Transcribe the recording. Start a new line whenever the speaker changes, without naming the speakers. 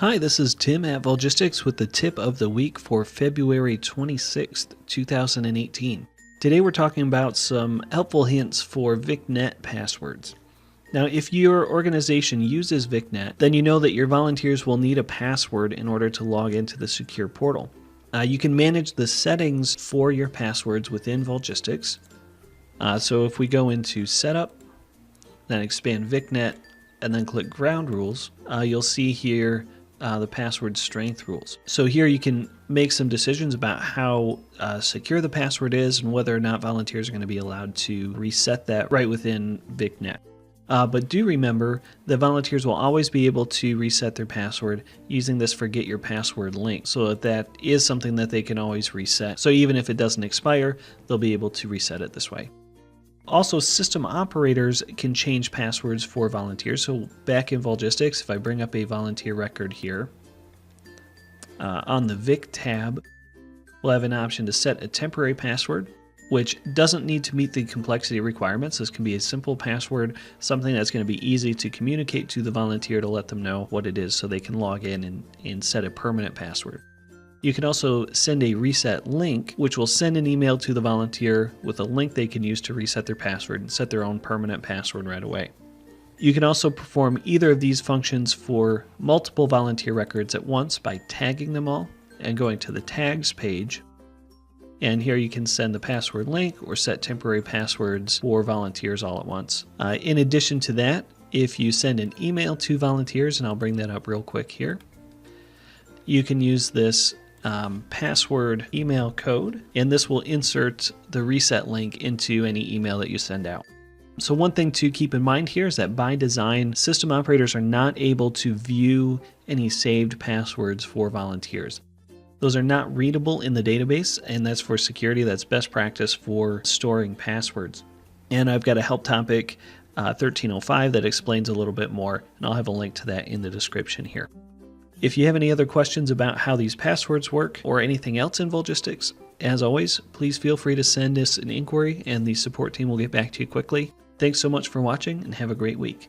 Hi, this is Tim at Volgistics with the tip of the week for February 26th, 2018. Today we're talking about some helpful hints for VicNet passwords. Now, if your organization uses VicNet, then you know that your volunteers will need a password in order to log into the secure portal. You can manage the settings for your passwords within Volgistics. So if we go into Setup, then expand VicNet, and then click Ground Rules, you'll see here the password strength rules. So here you can make some decisions about how secure the password is and whether or not volunteers are going to be allowed to reset that right within VicNet. But do remember that volunteers will always be able to reset their password using this forget your password link. So that is something that they can always reset. So even if it doesn't expire, they'll be able to reset it this way. Also, system operators can change passwords for volunteers. So back in Volgistics, if I bring up a volunteer record here, on the Vic tab, we'll have an option to set a temporary password, which doesn't need to meet the complexity requirements. This can be a simple password, something that's going to be easy to communicate to the volunteer to let them know what it is so they can log in and set a permanent password. You can also send a reset link, which will send an email to the volunteer with a link they can use to reset their password and set their own permanent password right away. You can also perform either of these functions for multiple volunteer records at once by tagging them all and going to the tags page. And here you can send the password link or set temporary passwords for volunteers all at once. In addition to that, if you send an email to volunteers, and I'll bring that up real quick here, you can use this password email code, and this will insert the reset link into any email that you send out. So one thing to keep in mind here is that by design, system operators are not able to view any saved passwords for volunteers. Those are not readable in the database, and that's for security. That's best practice for storing passwords. And I've got a help topic 1305 that explains a little bit more, and I'll have a link to that in the description here. If you have any other questions about how these passwords work or anything else in Volgistics, as always, please feel free to send us an inquiry and the support team will get back to you quickly. Thanks so much for watching and have a great week.